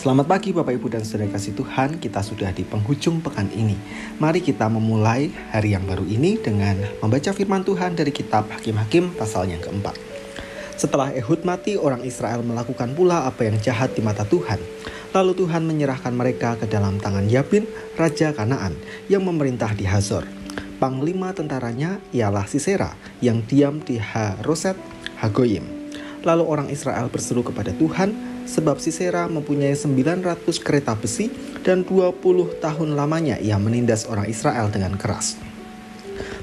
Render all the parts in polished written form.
Selamat pagi Bapak Ibu dan Saudara kasih Tuhan, kita sudah di penghujung pekan ini. Mari kita memulai hari yang baru ini dengan membaca firman Tuhan dari kitab Hakim-Hakim pasal yang keempat. Setelah Ehud mati, orang Israel melakukan pula apa yang jahat di mata Tuhan. Lalu Tuhan menyerahkan mereka ke dalam tangan Yabin, Raja Kanaan, yang memerintah di Hazor. Panglima tentaranya ialah Sisera, yang diam di Haroset Hagoyim. Lalu orang Israel berseru kepada Tuhan, sebab Sisera mempunyai 900 kereta besi dan 20 tahun lamanya ia menindas orang Israel dengan keras.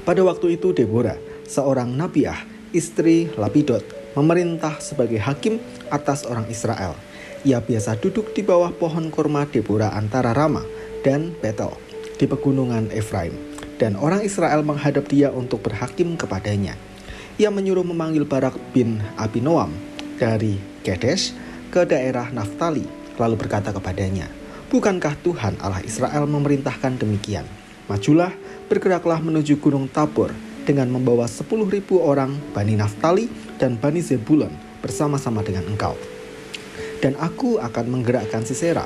Pada waktu itu Deborah, seorang nabiah, istri Lapidot, memerintah sebagai hakim atas orang Israel. Ia biasa duduk di bawah pohon kurma Deborah antara Rama dan Betel di pegunungan Efraim. Dan orang Israel menghadap dia untuk berhakim kepadanya. Ia menyuruh memanggil Barak bin Abinoam dari Kedesh ke daerah Naftali, lalu berkata kepadanya, "Bukankah Tuhan Allah Israel memerintahkan demikian? Majulah, bergeraklah menuju Gunung Tabor dengan membawa 10.000 orang Bani Naftali dan Bani Zebulon bersama-sama dengan engkau. Dan aku akan menggerakkan Sisera,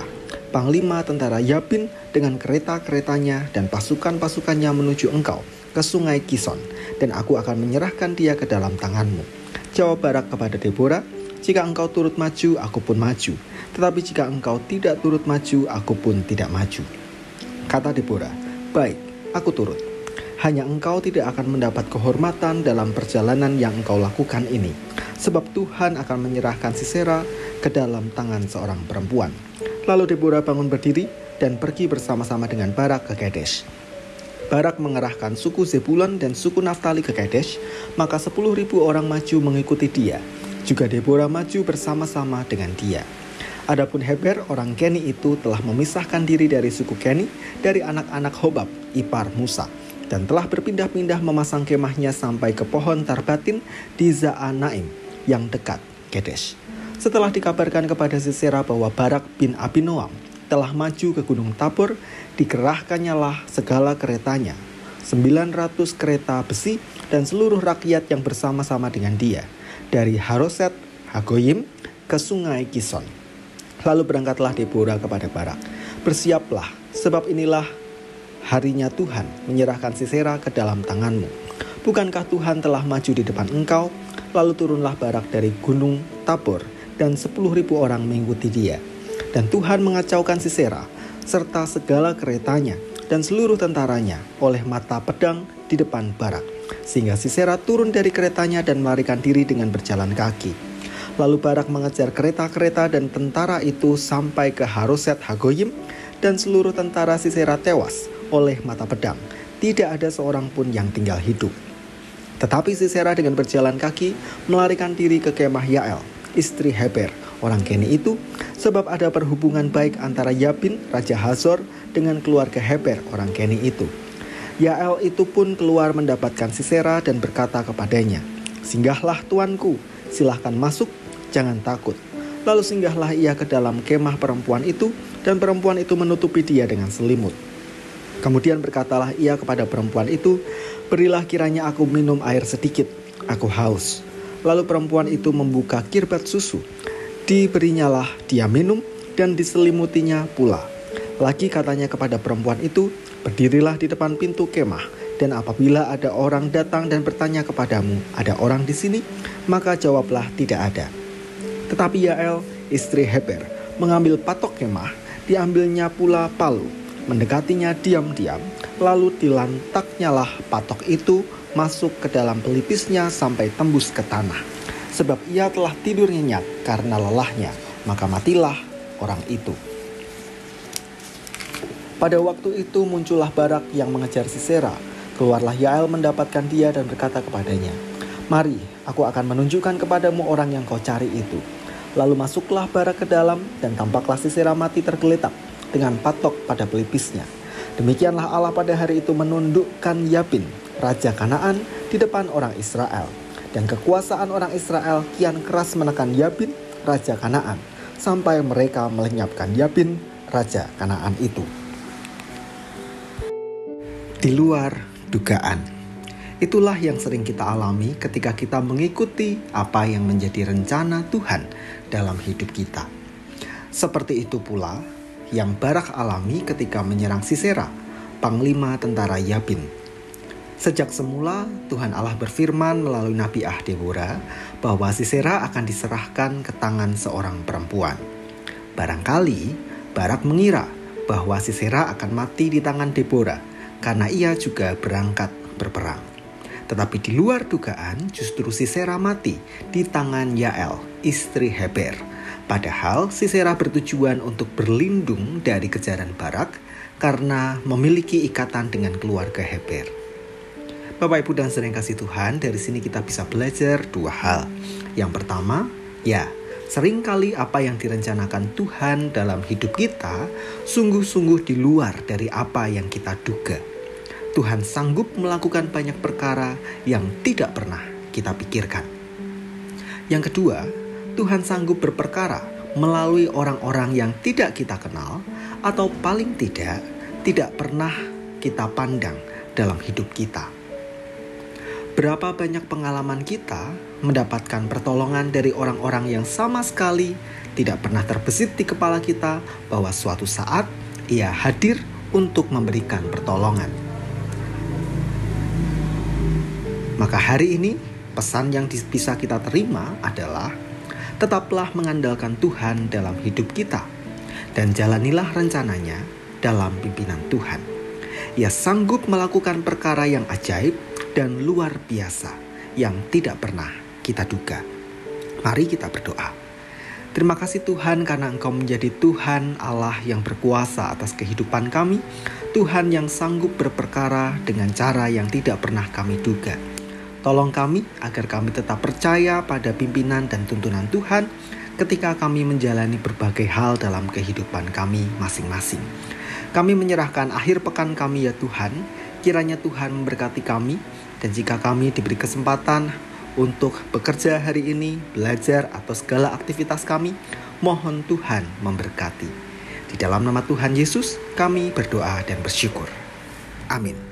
panglima tentara Yabin dengan kereta-keretanya dan pasukan-pasukannya menuju engkau ke sungai Kison, dan aku akan menyerahkan dia ke dalam tanganmu." Jawab Barak kepada Deborah, "Jika engkau turut maju, aku pun maju. Tetapi jika engkau tidak turut maju, aku pun tidak maju." Kata Deborah, "Baik, aku turut. Hanya engkau tidak akan mendapat kehormatan dalam perjalanan yang engkau lakukan ini. Sebab Tuhan akan menyerahkan Sisera ke dalam tangan seorang perempuan." Lalu Deborah bangun berdiri dan pergi bersama-sama dengan Barak ke Kedesh. Barak mengerahkan suku Zebulon dan suku Naftali ke Kedesh, maka 10.000 orang maju mengikuti dia. Juga Deborah maju bersama-sama dengan dia. Adapun Heber, orang Keni itu telah memisahkan diri dari suku Keni dari anak-anak Hobab, ipar Musa, dan telah berpindah-pindah memasang kemahnya sampai ke pohon Tarbatin di Zaanaim yang dekat Kedesh. Setelah dikabarkan kepada Sisera bahwa Barak bin Abinoam telah maju ke Gunung Tabor, dikerahkannyalah segala keretanya, 900 kereta besi dan seluruh rakyat yang bersama-sama dengan dia, dari Haroset Hagoyim ke sungai Kison. Lalu berangkatlah Deborah kepada Barak, "Bersiaplah, sebab inilah harinya Tuhan menyerahkan Sisera ke dalam tanganmu. Bukankah Tuhan telah maju di depan engkau?" Lalu turunlah Barak dari Gunung Tabor, dan 10.000 orang mengikuti dia. Dan Tuhan mengacaukan Sisera serta segala keretanya dan seluruh tentaranya oleh mata pedang di depan Barak, sehingga Sisera turun dari keretanya dan melarikan diri dengan berjalan kaki. Lalu Barak mengejar kereta-kereta dan tentara itu sampai ke Haroset Hagoyim, dan seluruh tentara Sisera tewas oleh mata pedang. Tidak ada seorang pun yang tinggal hidup. Tetapi Sisera dengan berjalan kaki melarikan diri ke kemah Yael, istri Heber, orang Keni itu, sebab ada perhubungan baik antara Yabin, Raja Hazor, dengan keluarga Heber, orang Keni itu. Yael itu pun keluar mendapatkan Sisera dan berkata kepadanya, "Singgahlah tuanku, silahkan masuk, jangan takut." Lalu singgahlah ia ke dalam kemah perempuan itu, dan perempuan itu menutupi dia dengan selimut. Kemudian berkatalah ia kepada perempuan itu, "Berilah kiranya aku minum air sedikit, aku haus." Lalu perempuan itu membuka kirbat susu. Diberinyalah dia minum dan diselimutinya pula. Lagi katanya kepada perempuan itu, "Berdirilah di depan pintu kemah, dan apabila ada orang datang dan bertanya kepadamu, 'Ada orang di sini?' maka jawablah, 'Tidak ada.'" Tetapi Yael, istri Heber, mengambil patok kemah, diambilnya pula palu, mendekatinya diam-diam, lalu dilantaknyalah patok itu masuk ke dalam pelipisnya sampai tembus ke tanah. Sebab ia telah tidur nyenyak karena lelahnya, maka matilah orang itu. Pada waktu itu muncullah Barak yang mengejar Sisera. Keluarlah Yael mendapatkan dia dan berkata kepadanya, "Mari, aku akan menunjukkan kepadamu orang yang kau cari itu." Lalu masuklah Barak ke dalam, dan tampaklah Sisera mati tergeletak dengan patok pada pelipisnya. Demikianlah Allah pada hari itu menundukkan Yabin, Raja Kanaan, di depan orang Israel. Dan kekuasaan orang Israel kian keras menekan Yabin, Raja Kanaan, sampai mereka melenyapkan Yabin, Raja Kanaan itu. Di luar dugaan. Itulah yang sering kita alami ketika kita mengikuti apa yang menjadi rencana Tuhan dalam hidup kita. Seperti itu pula yang Barak alami ketika menyerang Sisera, panglima tentara Yabin. Sejak semula Tuhan Allah berfirman melalui Nabi Deborah bahwa Sisera akan diserahkan ke tangan seorang perempuan. Barangkali Barak mengira bahwa Sisera akan mati di tangan Deborah karena ia juga berangkat berperang. Tetapi di luar dugaan justru Sisera mati di tangan Yael, istri Heber. Padahal Sisera bertujuan untuk berlindung dari kejaran Barak karena memiliki ikatan dengan keluarga Heber. Bapak, Ibu, dan saudara yang kasih Tuhan, dari sini kita bisa belajar dua hal. Yang pertama, seringkali apa yang direncanakan Tuhan dalam hidup kita sungguh-sungguh di luar dari apa yang kita duga. Tuhan sanggup melakukan banyak perkara yang tidak pernah kita pikirkan. Yang kedua, Tuhan sanggup berperkara melalui orang-orang yang tidak kita kenal atau paling tidak pernah kita pandang dalam hidup kita. Berapa banyak pengalaman kita mendapatkan pertolongan dari orang-orang yang sama sekali tidak pernah terbesit di kepala kita bahwa suatu saat ia hadir untuk memberikan pertolongan. Maka hari ini pesan yang bisa kita terima adalah tetaplah mengandalkan Tuhan dalam hidup kita dan jalanilah rencananya dalam pimpinan Tuhan. Ia sanggup melakukan perkara yang ajaib dan luar biasa yang tidak pernah kita duga. Mari kita berdoa. Terima kasih Tuhan karena Engkau menjadi Tuhan Allah yang berkuasa atas kehidupan kami, Tuhan yang sanggup berperkara dengan cara yang tidak pernah kami duga. Tolong kami agar kami tetap percaya pada pimpinan dan tuntunan Tuhan ketika kami menjalani berbagai hal dalam kehidupan kami masing-masing. Kami menyerahkan akhir pekan kami ya Tuhan, kiranya Tuhan memberkati kami. Dan jika kami diberi kesempatan untuk bekerja hari ini, belajar atau segala aktivitas kami, mohon Tuhan memberkati. Di dalam nama Tuhan Yesus, kami berdoa dan bersyukur. Amin.